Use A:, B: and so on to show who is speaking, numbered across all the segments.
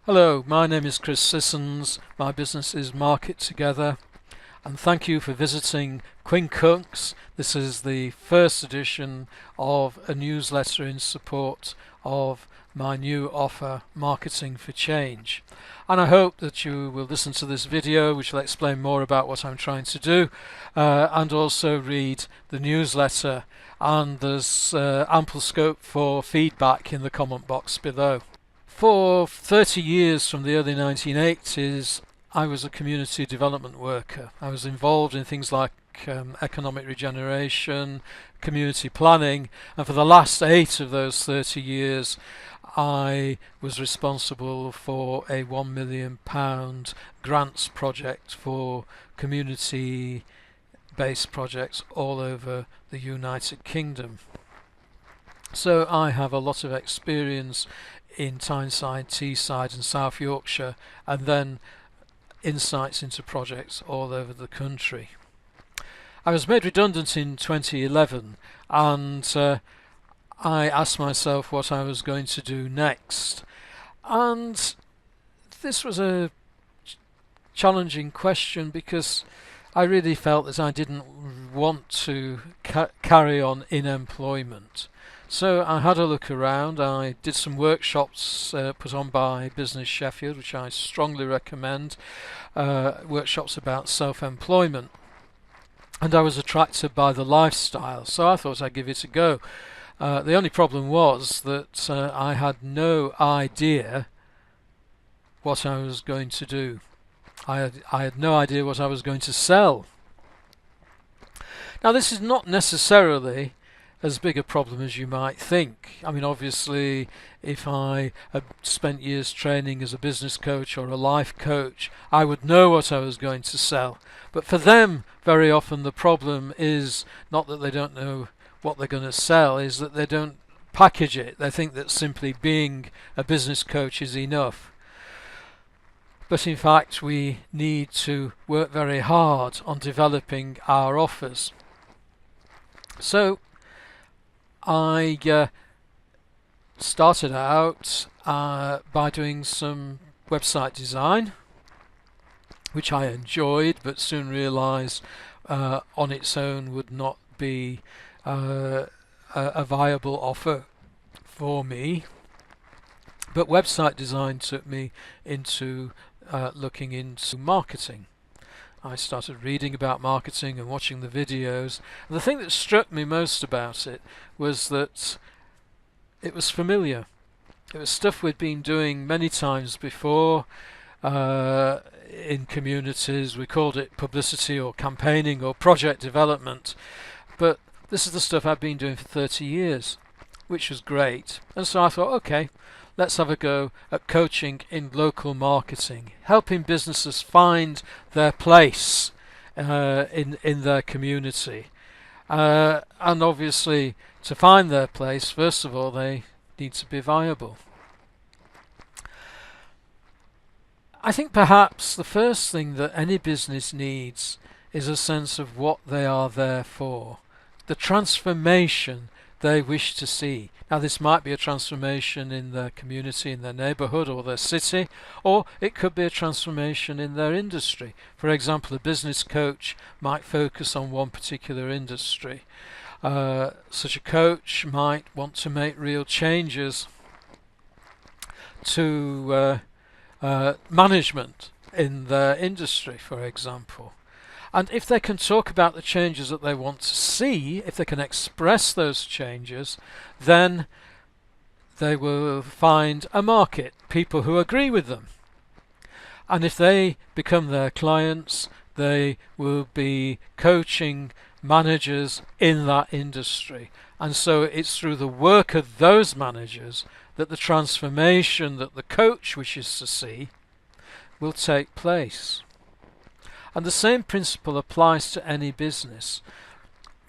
A: Hello, my name is Chris Sissons. My business is Market Together, and thank you for visiting Quincunx. This is the first edition of a newsletter in support of my new offer, Marketing for Change. And I hope that you will listen to this video, which will explain more about what I'm trying to do, and also read the newsletter. And there's ample scope for feedback in the comment box below. For 30 years, from the early 1980s, I was a community development worker. I was involved in things like economic regeneration, community planning, and for the last 8 of those 30 years I was responsible for a £1 million grants project for community-based projects all over the United Kingdom. So I have a lot of experience in Tyneside, Teesside and South Yorkshire, and then insights into projects all over the country. I was made redundant in 2011, and I asked myself what I was going to do next. And this was a challenging question because I really felt that I didn't want to carry on in employment. So I had a look around. I did some workshops put on by Business Sheffield, which I strongly recommend, workshops about self-employment. And I was attracted by the lifestyle, so I thought I'd give it a go. The only problem was that I had no idea what I was going to do. I had no idea what I was going to sell. Now, this is not necessarily as big a problem as you might think. I mean, obviously, if I had spent years training as a business coach or a life coach, I would know what I was going to sell. But for them, very often the problem is not that they don't know what they're going to sell, is that they don't package it. They think that simply being a business coach is enough. But in fact, we need to work very hard on developing our offers. So I started out by doing some website design, which I enjoyed, but soon realised on its own would not be a viable offer for me. But website design took me into looking into marketing. I started reading about marketing and watching the videos. And the thing that struck me most about it was that it was familiar. It was stuff we'd been doing many times before in communities. We called it publicity or campaigning or project development. But this is the stuff I've been doing for 30 years, which was great. And so I thought, okay, let's have a go at coaching in local marketing, helping businesses find their place in their community. And obviously, to find their place, first of all, they need to be viable. I think perhaps the first thing that any business needs is a sense of what they are there for, the transformation they wish to see. Now, this might be a transformation in their community, in their neighbourhood or their city, or it could be a transformation in their industry. For example, a business coach might focus on one particular industry. Such a coach might want to make real changes to management in their industry, for example. And if they can talk about the changes that they want to see, if they can express those changes, then they will find a market, people who agree with them. And if they become their clients, they will be coaching managers in that industry. And so it's through the work of those managers that the transformation that the coach wishes to see will take place. And the same principle applies to any business.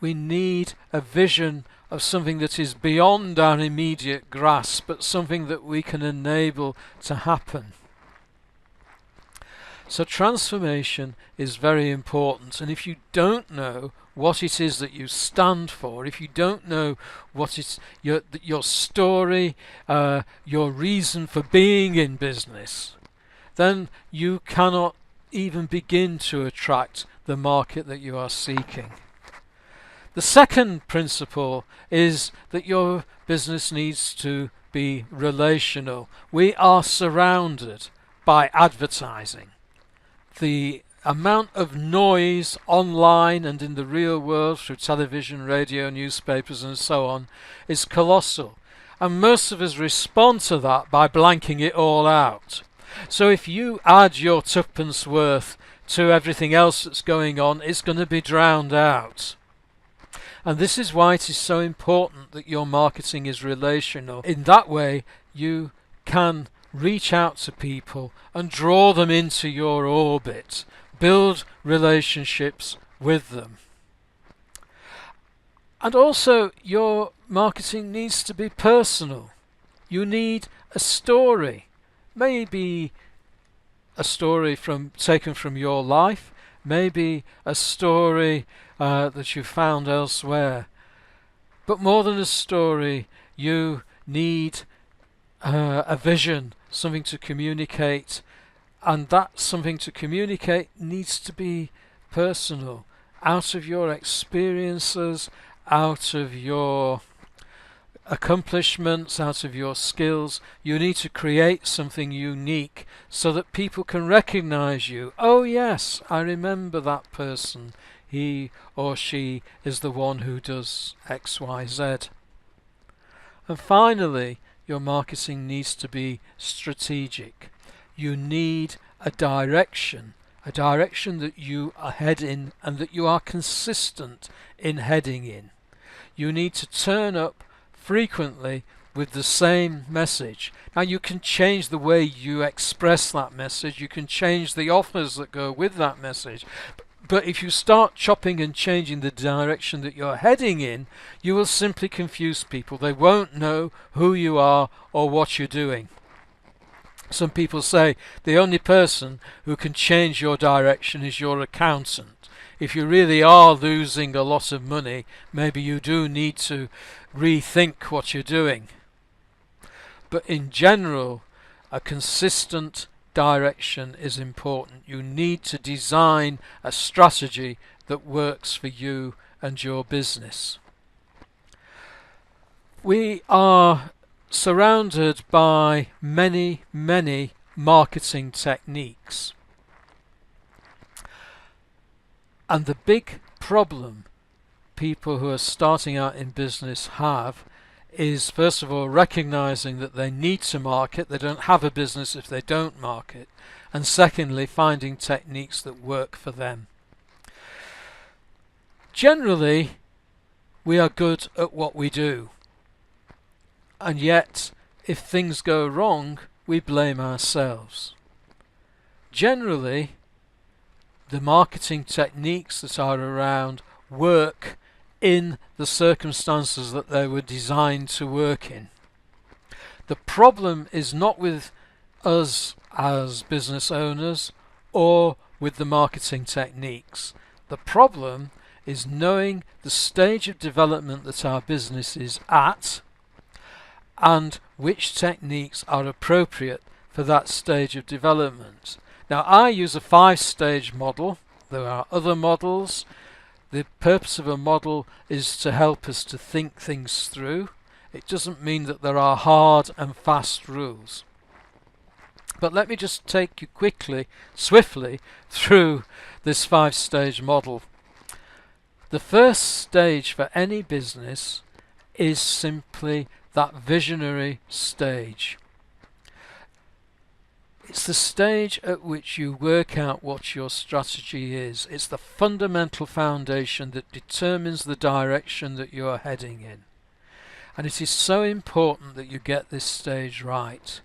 A: We need a vision of something that is beyond our immediate grasp, but something that we can enable to happen. So transformation is very important, and if you don't know what it is that you stand for, if you don't know what it's your story, your reason for being in business, then you cannot even begin to attract the market that you are seeking. The second principle is that your business needs to be relational. We are surrounded by advertising. The amount of noise online and in the real world through television, radio, newspapers and so on is colossal. And most of us respond to that by blanking it all out. So if you add your tuppence worth to everything else that's going on, it's going to be drowned out. And this is why it is so important that your marketing is relational. In that way, you can reach out to people and draw them into your orbit, build relationships with them. And also, your marketing needs to be personal. You need a story. Maybe a story taken from your life, maybe a story that you found elsewhere. But more than a story, you need a vision, something to communicate, and that something to communicate needs to be personal, out of your experiences, out of your accomplishments, out of your skills. You need to create something unique so that people can recognize you. Oh yes, I remember that person. He or she is the one who does X, Y, Z. And finally, your marketing needs to be strategic. You need a direction that you are heading and that you are consistent in heading in. You need to turn up frequently with the same message. Now you can change the way you express that message, you can change the offers that go with that message, but if you start chopping and changing the direction that you're heading in, you will simply confuse people. They won't know who you are or what you're doing. Some people say the only person who can change your direction is your accountant. If you really are losing a lot of money, maybe you do need to rethink what you're doing. But in general, a consistent direction is important. You need to design a strategy that works for you and your business. We are surrounded by many marketing techniques. And the big problem people who are starting out in business have is, first of all, recognizing that they need to market. They don't have a business if they don't market. And secondly, finding techniques that work for them. Generally, we are good at what we do. And yet, if things go wrong, we blame ourselves. Generally, the marketing techniques that are around work in the circumstances that they were designed to work in. The problem is not with us as business owners or with the marketing techniques. The problem is knowing the stage of development that our business is at and which techniques are appropriate for that stage of development. Now, I use a 5-stage model. There are other models. The purpose of a model is to help us to think things through. It doesn't mean that there are hard and fast rules. But let me just take you swiftly through this 5-stage model. The first stage for any business is simply that visionary stage. It's the stage at which you work out what your strategy is. It's the fundamental foundation that determines the direction that you are heading in. And it is so important that you get this stage right.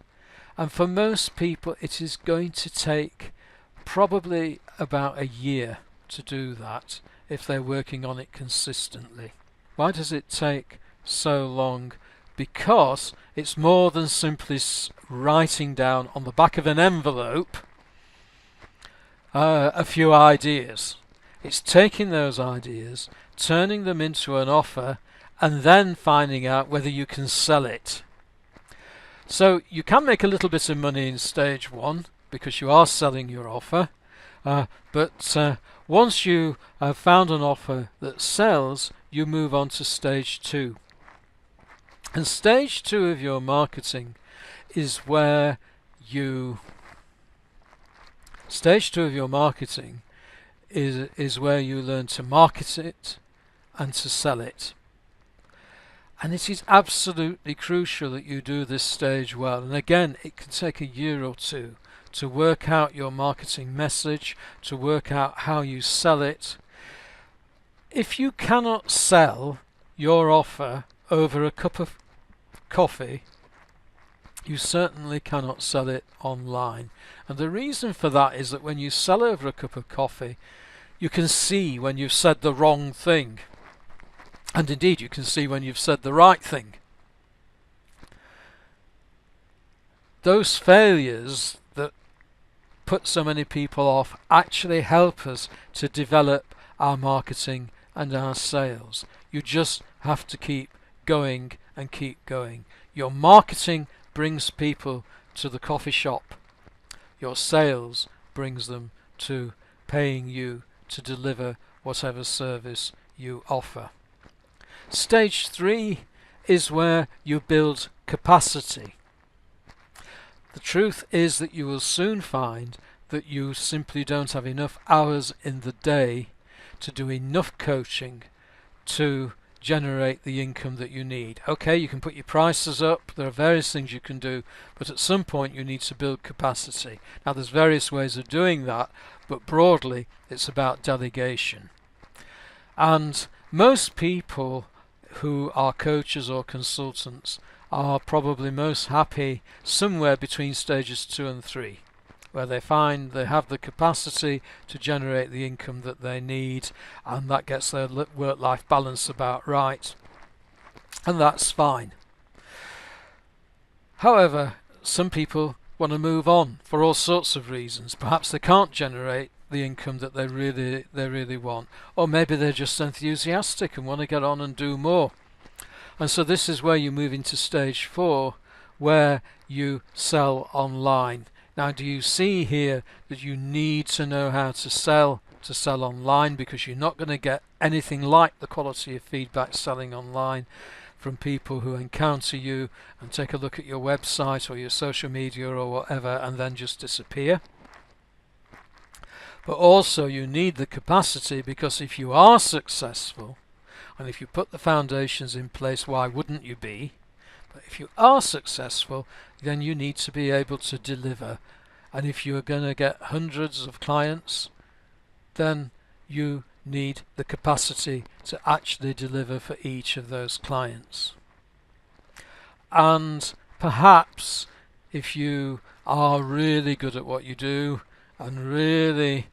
A: And for most people, it is going to take probably about a year to do that if they're working on it consistently. Why does it take so long? Because it's more than simply writing down on the back of an envelope a few ideas. It's taking those ideas turning them into an offer, and then finding out whether you can sell it. So you can make a little bit of money in stage 1 because you are selling your offer, but once you have found an offer that sells, you move on to stage 2. And stage 2 of your marketing is where you learn to market it and to sell it. And it is absolutely crucial that you do this stage well. And again, it can take a year or two to work out your marketing message, to work out how you sell it. If you cannot sell your offer over a cup of coffee, you certainly cannot sell it online. And the reason for that is that when you sell over a cup of coffee, you can see when you've said the wrong thing. And indeed, you can see when you've said the right thing. Those failures that put so many people off actually help us to develop our marketing and our sales. You just have to keep going and keep going. Your marketing brings people to the coffee shop. Your sales brings them to paying you to deliver whatever service you offer. Stage 3 is where you build capacity. The truth is that you will soon find that you simply don't have enough hours in the day to do enough coaching to generate the income that you need. Okay, you can put your prices up, there are various things you can do, but at some point you need to build capacity. Now there's various ways of doing that, but broadly it's about delegation. And most people who are coaches or consultants are probably most happy somewhere between stages 2 and 3, where they find they have the capacity to generate the income that they need, and that gets their work-life balance about right, and that's fine. However, some people want to move on for all sorts of reasons. Perhaps they can't generate the income that they really want, or maybe they're just enthusiastic and want to get on and do more. And so this is where you move into stage 4, where you sell online. Now, do you see here that you need to know how to sell online, because you're not going to get anything like the quality of feedback selling online from people who encounter you and take a look at your website or your social media or whatever and then just disappear. But also you need the capacity, because if you are successful, and if you put the foundations in place, why wouldn't you be? But if you are successful, then you need to be able to deliver. And if you're going to get hundreds of clients, then you need the capacity to actually deliver for each of those clients. And perhaps if you are really good at what you do and really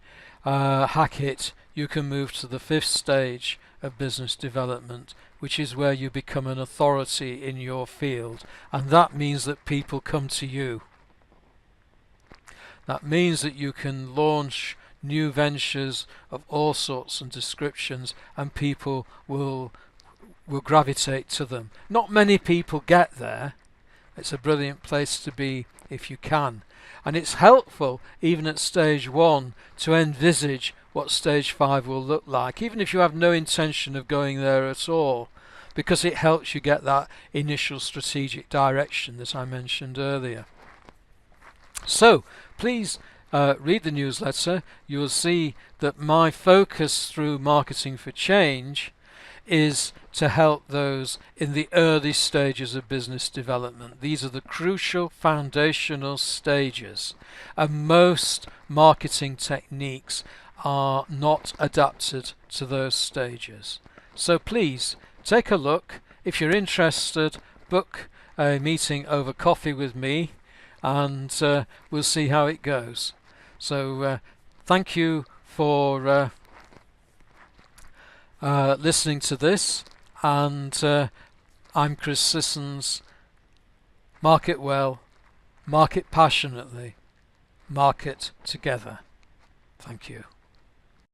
A: hack it, you can move to the 5th stage of business development, which is where you become an authority in your field, and that means that people come to you. That means that you can launch new ventures of all sorts and descriptions, and people will gravitate to them. Not many people get there. It's a brilliant place to be if you can. And it's helpful, even at stage 1, to envisage what stage 5 will look like, even if you have no intention of going there at all, because it helps you get that initial strategic direction that I mentioned earlier. So, please read the newsletter. You will see that my focus through Marketing for Change is to help those in the early stages of business development. These are the crucial foundational stages, and most marketing techniques are not adapted to those stages. So please take a look. If you're interested, book a meeting over coffee with me, and we'll see how it goes. So thank you for listening to this, and I'm Chris Sissons. Market well, market passionately, market together. Thank you.